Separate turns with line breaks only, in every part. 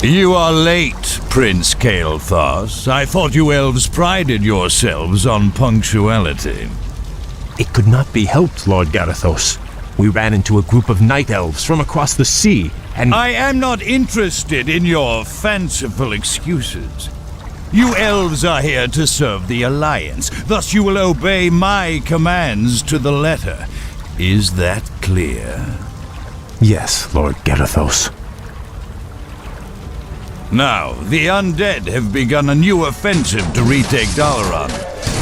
You are late, Prince Kael'Thas. I thought you elves prided yourselves on punctuality.
It could not be helped, Lord Garithos. We ran into a group of Night Elves from across the sea, and—
I am not interested in your fanciful excuses. You elves are here to serve the Alliance, thus you will obey my commands to the letter. Is that clear?
Yes, Lord Garithos.
Now, the Undead have begun a new offensive to retake Dalaran.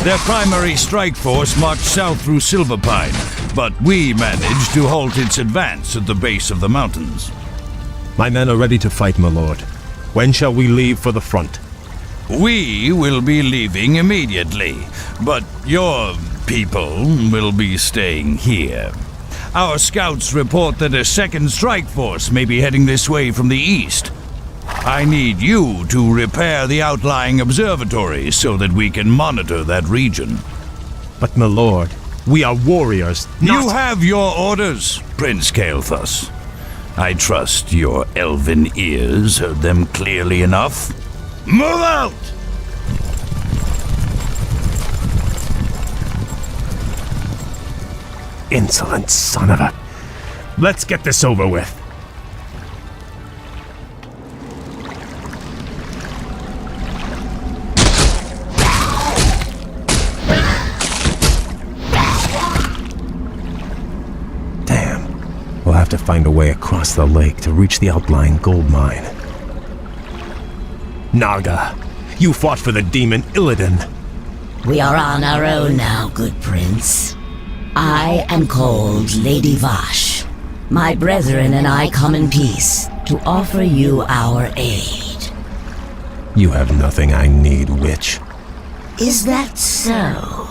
Their primary strike force marched south through Silverpine, but we managed to halt its advance at the base of the mountains.
My men are ready to fight, my lord. When shall we leave for the front?
We will be leaving immediately, but your people will be staying here. Our scouts report that a second strike force may be heading this way from the east. I need you to repair the outlying observatories so that we can monitor that region.
But, my lord, we are warriors, not—
You have your orders, Prince Kael'thas. I trust your elven ears heard them clearly enough. Move out!
Insolent son of a— Let's get this over with. We'll have to find a way across the lake to reach the outlying gold mine. Naga, you fought for the demon Illidan.
We are on our own now, good prince. I am called Lady Vash. My brethren and I come in peace to offer you our aid.
You have nothing I need, witch.
Is that so?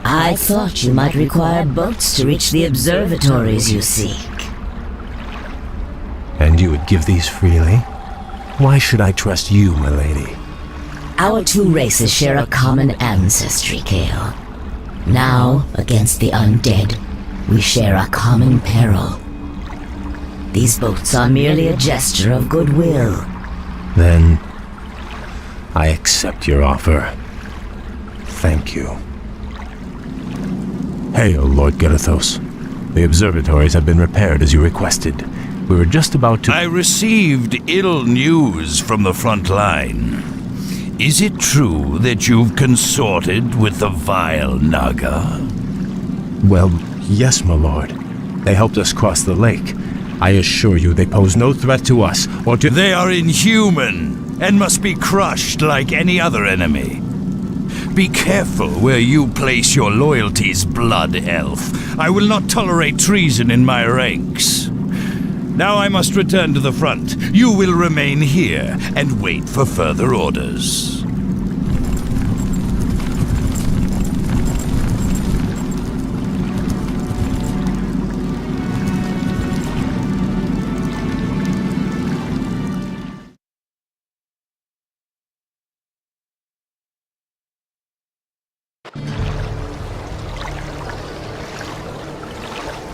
I thought you might require boats to reach the observatories you seek.
And you would give these freely? Why should I trust you, my lady?
Our two races share a common ancestry, Kael. Now, against the undead, we share a common peril. These boats are merely a gesture of goodwill.
Then, I accept your offer. Thank you. Hail, Lord Garithos. The observatories have been repaired as you requested. We were just about to—
I received ill news from the front line. Is it true that you've consorted with the vile Naga?
Well, yes, my lord. They helped us cross the lake. I assure you they pose no threat to us or to—
They are inhuman and must be crushed like any other enemy. Be careful where you place your loyalties, blood elf. I will not tolerate treason in my ranks. Now I must return to the front. You will remain here and wait for further orders.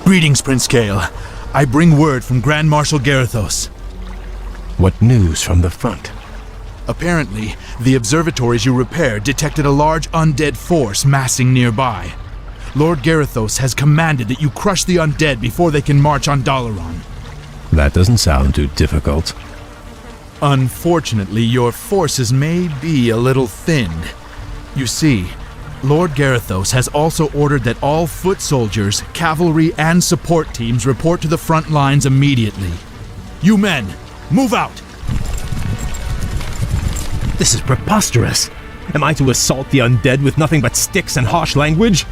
Greetings, Prince Kael. I bring word from Grand Marshal Garithos.
What news from the front?
Apparently, the observatories you repaired detected a large undead force massing nearby. Lord Garithos has commanded that you crush the undead before they can march on Dalaran.
That doesn't sound too difficult.
Unfortunately, your forces may be a little thinned. You see, Lord Garithos has also ordered that all foot soldiers, cavalry, and support teams report to the front lines immediately. You men, move out!
This is preposterous. Am I to assault the undead with nothing but sticks and harsh language?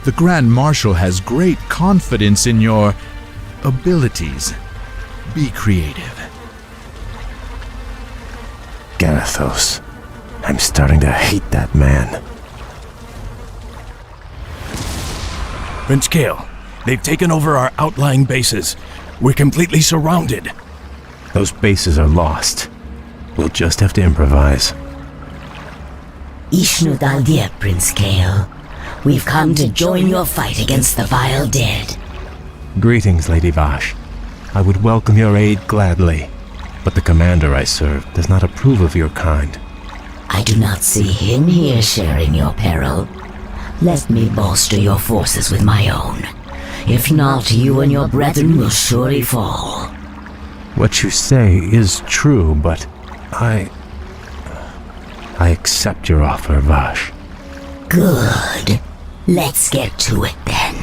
The Grand Marshal has great confidence in your abilities. Be creative.
Garithos. I'm starting to hate that man.
Prince Kael, they've taken over our outlying bases. We're completely surrounded.
Those bases are lost. We'll just have to improvise.
Ishnu Daldir, Prince Kael. We've come to join your fight against the vile dead.
Greetings, Lady Vash. I would welcome your aid gladly. but the commander I serve does not approve of your kind.
I do not see him here sharing your peril. Let me bolster your forces with my own. If not, you and your brethren will surely fall.
What you say is true, but I accept your offer, Vash.
Good. Let's get to it then.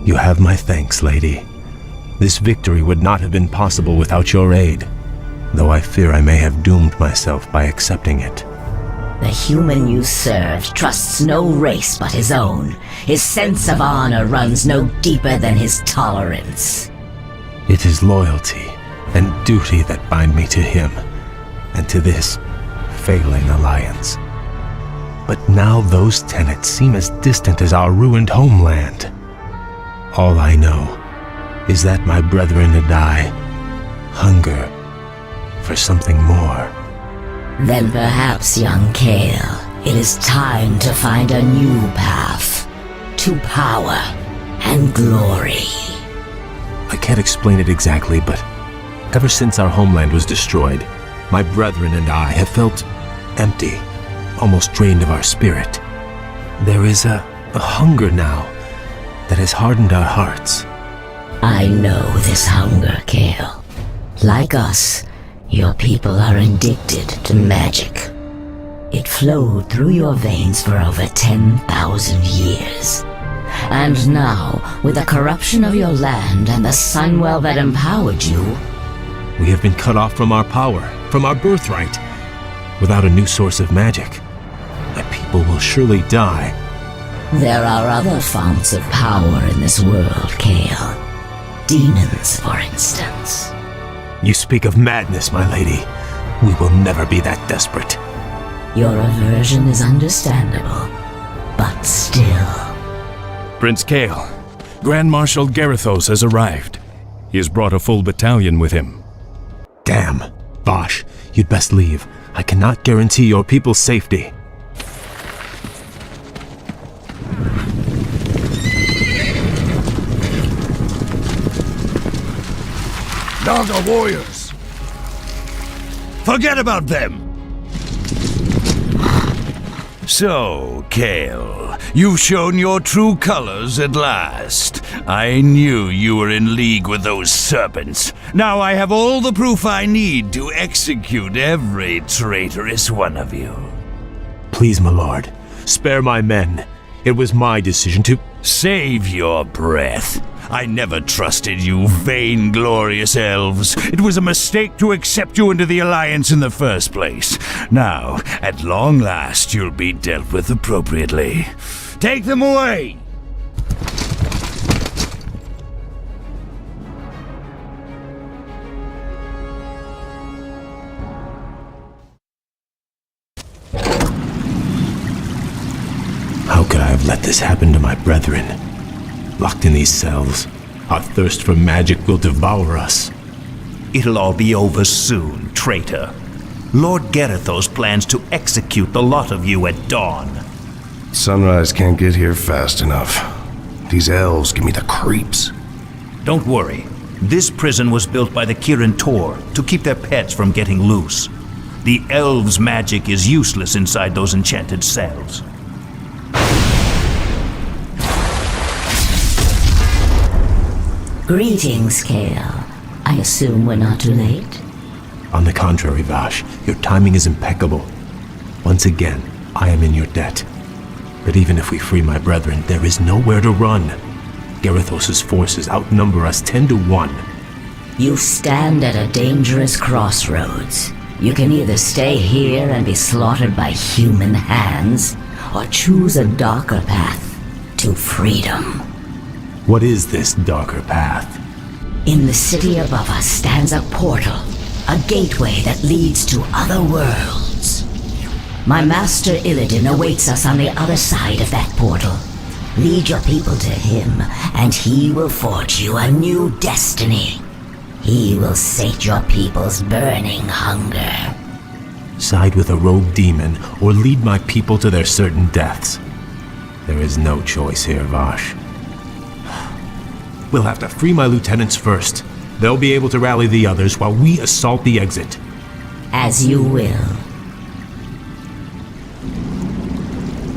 You have my thanks, lady. This victory would not have been possible without your aid, though I fear I may have doomed myself by accepting it.
The human you serve trusts no race but his own. His sense of honor runs no deeper than his tolerance.
It is loyalty and duty that bind me to him, and to this failing alliance. But now those tenets seem as distant as our ruined homeland. All I know is that my brethren and I hunger for something more.
Then perhaps, young Kael, it is time to find a new path to power and glory.
I can't explain it exactly, but ever since our homeland was destroyed, my brethren and I have felt empty, almost drained of our spirit. There is a hunger now that has hardened our hearts.
I know this hunger, Kael. Like us, your people are addicted to magic. It flowed through your veins for over 10,000 years. And now, with the corruption of your land and the Sunwell that empowered you,
we have been cut off from our power, from our birthright. Without a new source of magic, my people will surely die.
There are other founts of power in this world, Kael. Demons, for instance.
You speak of madness, my lady. We will never be that desperate.
Your aversion is understandable, but still.
Prince Kael, Grand Marshal Garithos has arrived. He has brought a full battalion with him.
Damn. Vash, you'd best leave. I cannot guarantee your people's safety.
Naga warriors! Forget about them! So, Kael, you've shown your true colors at last. I knew you were in league with those serpents. Now I have all the proof I need to execute every traitorous one of you.
Please, my lord, spare my men. It was my decision to...
Save your breath. I never trusted you, vainglorious elves. It was a mistake to accept you into the Alliance in the first place. Now, at long last, you'll be dealt with appropriately. Take them away!
How could I have let this happen to my brethren? Locked in these cells, our thirst for magic will devour us.
It'll all be over soon, traitor. Lord Garithos plans to execute the lot of you at dawn.
Sunrise can't get here fast enough. These elves give me the creeps.
Don't worry. This prison was built by the Kirin Tor to keep their pets from getting loose. The elves' magic is useless inside those enchanted cells.
Greetings, Kael. I assume we're not too late?
On the contrary, Vash, your timing is impeccable. Once again, I am in your debt. But even if we free my brethren, there is nowhere to run. Garithos' forces outnumber us 10 to 1.
You stand at a dangerous crossroads. You can either stay here and be slaughtered by human hands, or choose a darker path to freedom.
What is this darker path?
In the city above us stands a portal, a gateway that leads to other worlds. My master Illidan awaits us on the other side of that portal. Lead your people to him, and he will forge you a new destiny. He will sate your people's burning hunger.
Side with a rogue demon, or lead my people to their certain deaths. There is no choice here, Vash. We'll have to free my lieutenants first. They'll be able to rally the others while we assault the exit.
As you will.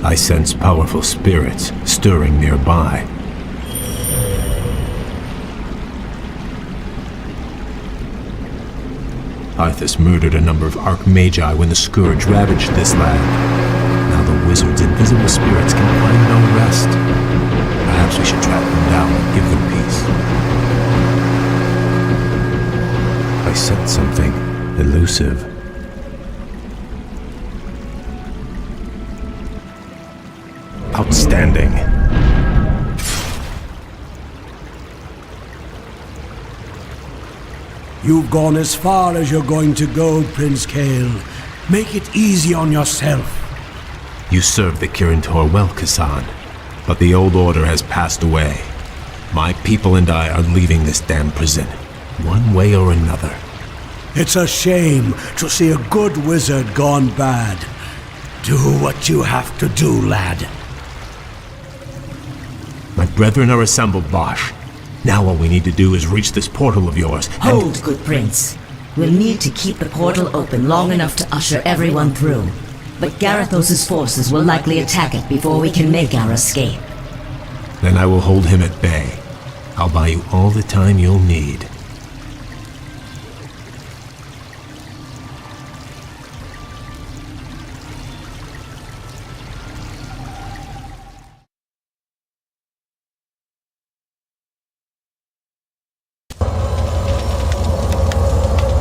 I sense powerful spirits stirring nearby. Arthas murdered a number of Archmagi when the Scourge ravaged this land. Now the wizard's invisible spirits can find no rest. Perhaps we should track them down and give them peace. I sense something elusive. Outstanding.
You've gone as far as you're going to go, Prince Kael. Make it easy on yourself.
You served the Kirin Tor well, Kasan, but the old order has passed away. My people and I are leaving this damn prison, one way or another.
It's a shame to see a good wizard gone bad. Do what you have to do, lad.
My brethren are assembled, Vash. Now all we need to do is reach this portal of yours.
Hold, good prince. We'll need to keep the portal open long enough to usher everyone through. But Garithos' forces will likely attack it before we can make our escape.
Then I will hold him at bay. I'll buy you all the time you'll need.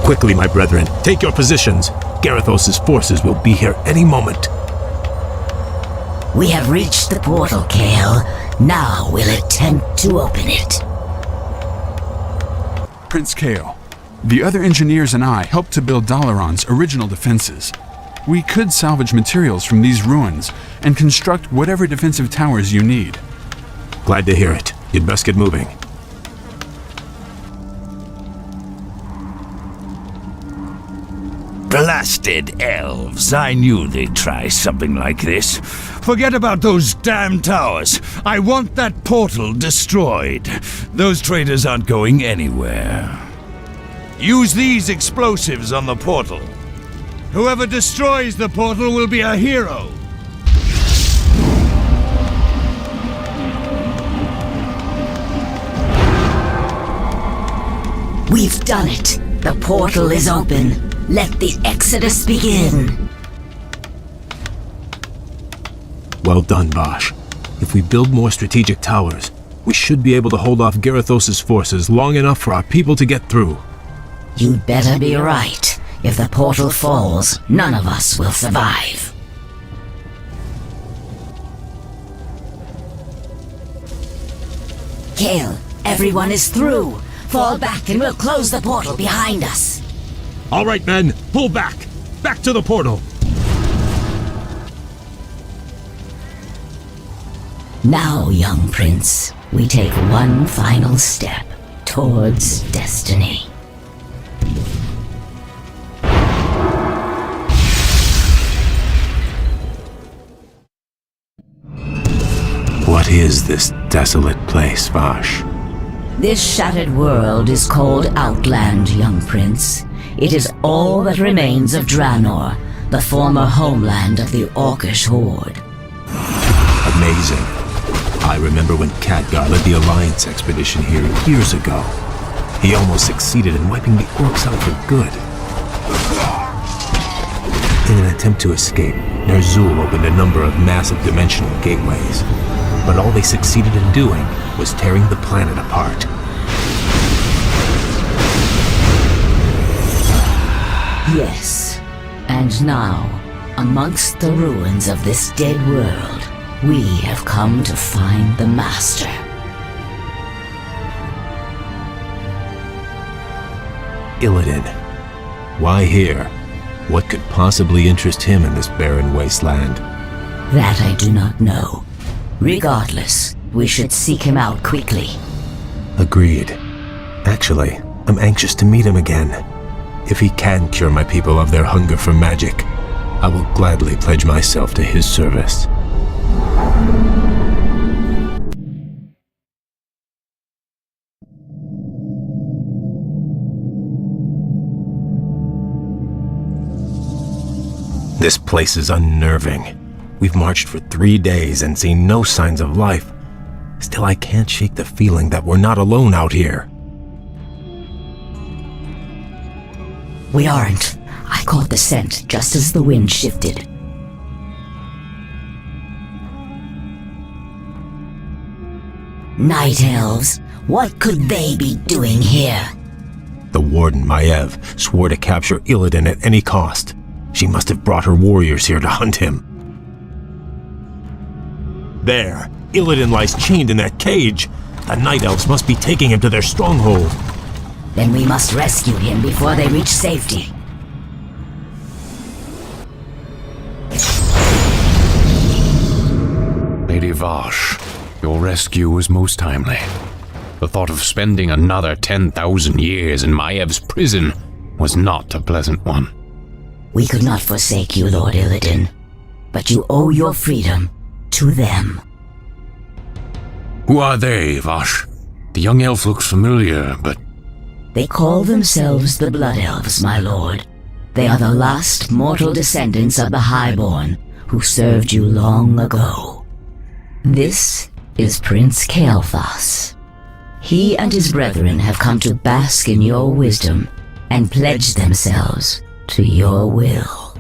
Quickly, my brethren, take your positions. Garithos' forces will be here any moment.
We have reached the portal, Kael. Now we'll attempt to open it.
Prince Kael, the other engineers and I helped to build Dalaran's original defenses. We could salvage materials from these ruins and construct whatever defensive towers you need.
Glad to hear it. You'd best get moving.
Blasted elves. I knew they'd try something like this. Forget about those damn towers. I want that portal destroyed. Those traitors aren't going anywhere. Use these explosives on the portal. Whoever destroys the portal will be a hero.
We've done it. The portal is open. Let the exodus begin.
Well done, Vash. If we build more strategic towers, we should be able to hold off Garithos' forces long enough for our people to get through.
You'd better be right. If the portal falls, none of us will survive. Kael, everyone is through. Fall back and we'll close the portal behind us.
All right, men, pull back! Back to the portal!
Now, young prince, we take one final step towards destiny.
What is this desolate place, Vash?
This shattered world is called Outland, young prince. It is all that remains of Draenor, the former homeland of the Orcish horde.
Amazing. I remember when Khadgar led the Alliance expedition here years ago. He almost succeeded in wiping the Orcs out for good. In an attempt to escape, Ner'zhul opened a number of massive dimensional gateways. But all they succeeded in doing was tearing the planet apart.
Yes, and now, amongst the ruins of this dead world, we have come to find the Master.
Illidan. Why here? What could possibly interest him in this barren wasteland?
That I do not know. Regardless, we should seek him out quickly.
Agreed. Actually, I'm anxious to meet him again. If he can cure my people of their hunger for magic, I will gladly pledge myself to his service. This place is unnerving. We've marched for 3 days and seen no signs of life. Still, I can't shake the feeling that we're not alone out here.
We aren't. I caught the scent just as the wind shifted. Night Elves, what could they be doing here?
The warden, Maiev, swore to capture Illidan at any cost. She must have brought her warriors here to hunt him. There, Illidan lies chained in that cage. The Night Elves must be taking him to their stronghold.
Then we must rescue him before they reach safety.
Lady Vash, your rescue was most timely. The thought of spending another 10,000 years in Maiev's prison was not a pleasant one.
We could not forsake you, Lord Illidan, but you owe your freedom to them.
Who are they, Vash? The young elf looks familiar, but...
They call themselves the Blood Elves, my lord. They are the last mortal descendants of the Highborn, who served you long ago. This is Prince Kel'Thas. He and his brethren have come to bask in your wisdom and pledge themselves to your will.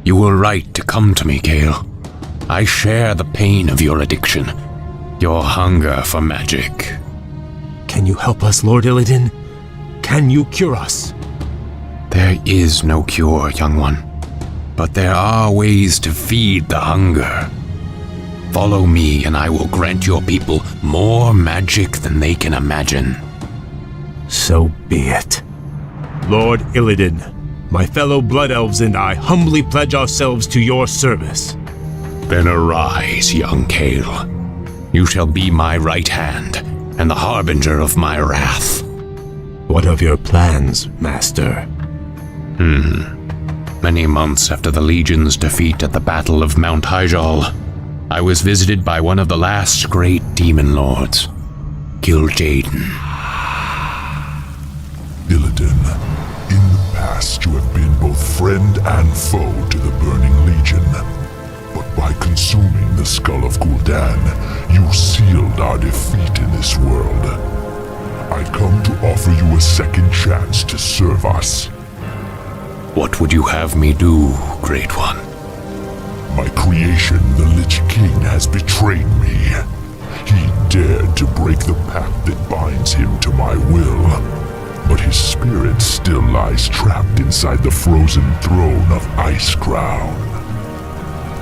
You were right to come to me, Kael. I share the pain of your addiction, your hunger for magic.
Can you help us, Lord Illidan? Can you cure us?
There is no cure, young one, but there are ways to feed the hunger. Follow me and I will grant your people more magic than they can imagine.
So be it. Lord Illidan, my fellow Blood Elves and I humbly pledge ourselves to your service.
Then arise, young Kael. You shall be my right hand and the harbinger of my wrath.
What of your plans, Master?
Many months after the Legion's defeat at the Battle of Mount Hyjal, I was visited by one of the last great demon lords, Kil'jaeden.
Illidan, in the past you have been both friend and foe to the Burning Legion. But by consuming the skull of Gul'dan, you sealed our defeat in this world. I come to offer you a second chance to serve us.
What would you have me do, Great One?
My creation, the Lich King, has betrayed me. He dared to break the pact that binds him to my will. But his spirit still lies trapped inside the frozen throne of Icecrown.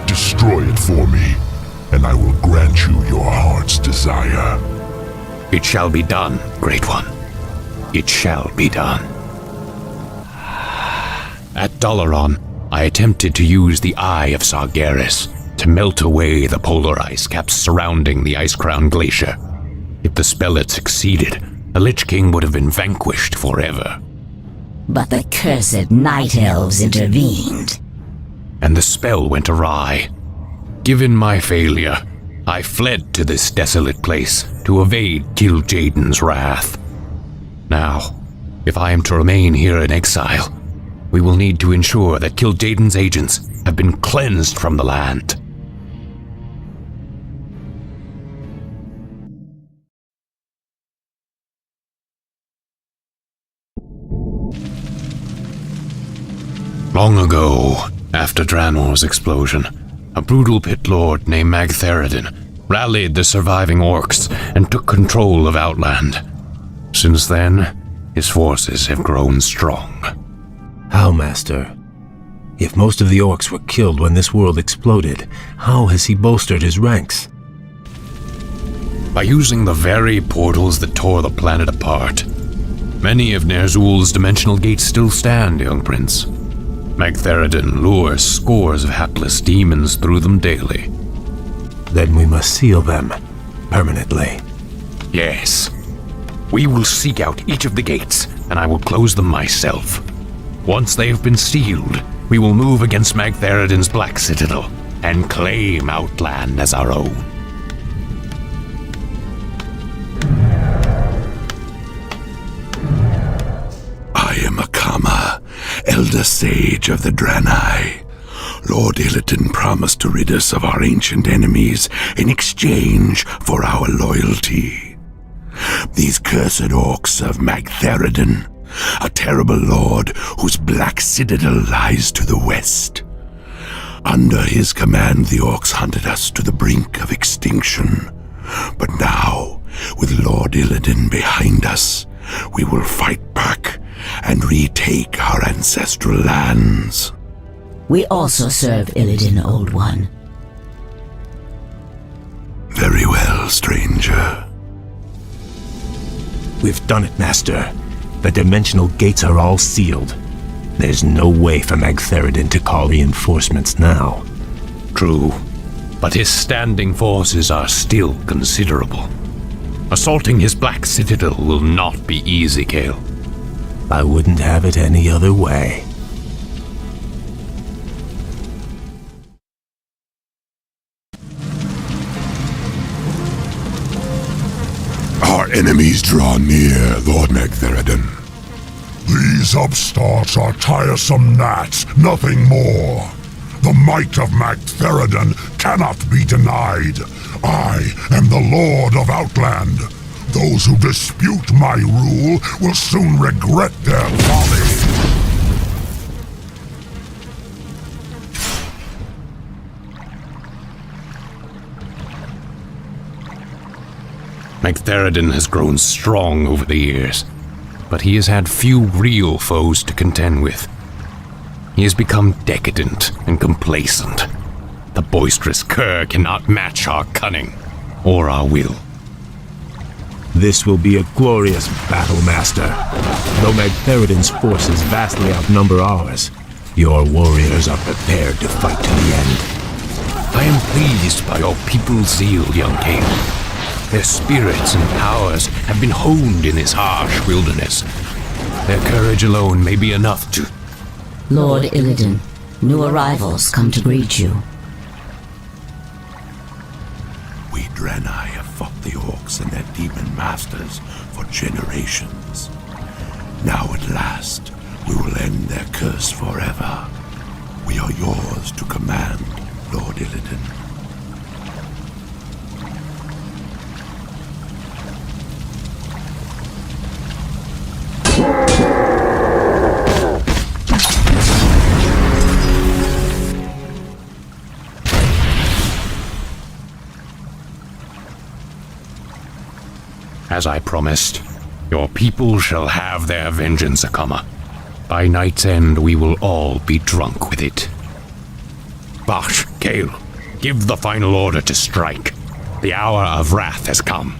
Destroy it for me, and I will grant you your heart's desire.
It shall be done, Great One. It shall be done. At Dalaran, I attempted to use the Eye of Sargeras to melt away the polar ice caps surrounding the Icecrown Glacier. If the spell had succeeded, the Lich King would have been vanquished forever.
But the cursed Night Elves intervened.
And the spell went awry. Given my failure, I fled to this desolate place to evade Kil'jaeden's wrath. Now, if I am to remain here in exile, we will need to ensure that Kil'jaeden's agents have been cleansed from the land. Long ago, after Draenor's explosion, a brutal pit lord named Magtheridin rallied the surviving orcs and took control of Outland. Since then, his forces have grown strong.
How, Master? If most of the orcs were killed when this world exploded, how has he bolstered his ranks?
By using the very portals that tore the planet apart. Many of Ner'zhul's dimensional gates still stand, young prince. Magtheridin lures scores of hapless demons through them daily.
Then we must seal them, permanently.
Yes. We will seek out each of the gates, and I will close them myself. Once they have been sealed, we will move against Magtheridin's Black Citadel and claim Outland as our own.
elder sage of the Draenei. Lord Illidan promised to rid us of our ancient enemies in exchange for our loyalty. These cursed orcs serve Magtheridon, a terrible lord whose black citadel lies to the west. Under his command, the orcs hunted us to the brink of extinction. But now, with Lord Illidan behind us, we will fight back and retake our ancestral lands.
We also serve Illidan, Old One.
Very well, stranger.
We've done it, Master. The dimensional gates are all sealed. There's no way for Magtheridon to call reinforcements now.
True, but his standing forces are still considerable. Assaulting his black citadel will not be easy, Kael.
I wouldn't have it any other way.
Our enemies draw near, Lord Magtheridon.
These upstarts are tiresome gnats, nothing more. The might of Magtheridon cannot be denied. I am the Lord of Outland. Those who dispute my rule will soon regret their folly.
Magtheridon has grown strong over the years, but he has had few real foes to contend with. He has become decadent and complacent. The boisterous cur cannot match our cunning or our will.
This will be a glorious battle, Master. Though Magtheridon's forces vastly outnumber ours, your warriors are prepared to fight to the end.
I am pleased by your people's zeal, young Kael. Their spirits and powers have been honed in this harsh wilderness. Their courage alone may be enough to...
Lord Illidan, new arrivals come to greet you.
We Draenei have fought the orcs and their demon masters for generations. Now at last, we will end their curse forever. We are yours to command, Lord Illidan.
As I promised, your people shall have their vengeance, Akama. By night's end, we will all be drunk with it. Bash, Kael, give the final order to strike. The hour of wrath has come.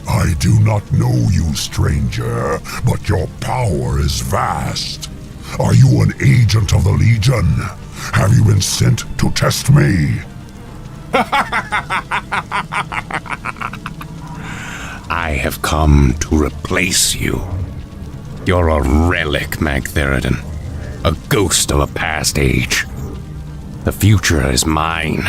I do not know you, stranger, but your power is vast. Are you an agent of the Legion? Have you been sent to test me?
I have come to replace you. You're a relic, Magtheridon. A ghost of a past age. The future is mine.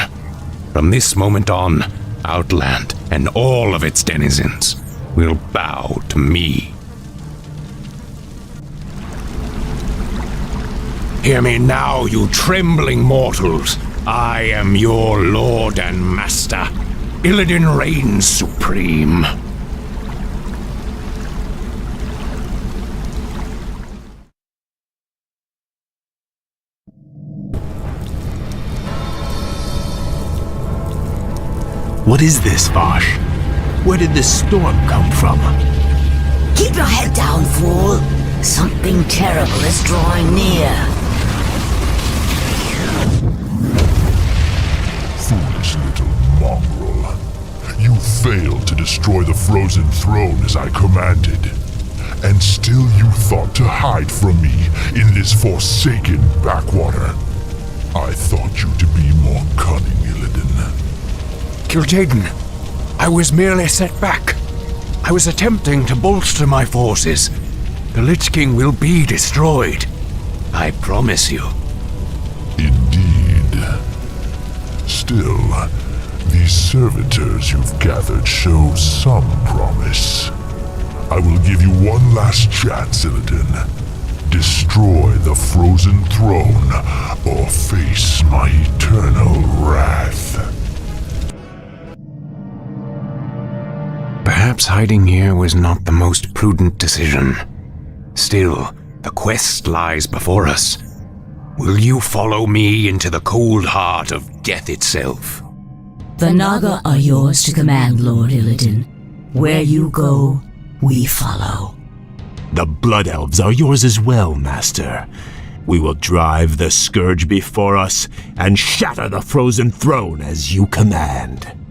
From this moment on, Outland and all of its denizens will bow to me. Hear me now, you trembling mortals. I am your lord and master. Illidan reigns supreme.
What is this, Vosh? Where did this storm come from?
Keep your head down, fool. Something terrible is drawing near.
Foolish little mongrel. You failed to destroy the frozen throne as I commanded. And still you thought to hide from me in this forsaken backwater. I thought you to be more cunning, Illidan.
Kil'jaeden, I was merely set back. I was attempting to bolster my forces. The Lich King will be destroyed. I promise you.
Indeed. Still, these servitors you've gathered show some promise.
I will give you one last chance, Illidan. Destroy the frozen throne, or face my eternal wrath.
Perhaps hiding here was not the most prudent decision. Still, the quest lies before us. Will you follow me into the cold heart of death itself?
The Naga are yours to command, Lord Illidan. Where you go, we follow.
The Blood Elves are yours as well, Master. We will drive the Scourge before us and shatter the frozen throne as you command.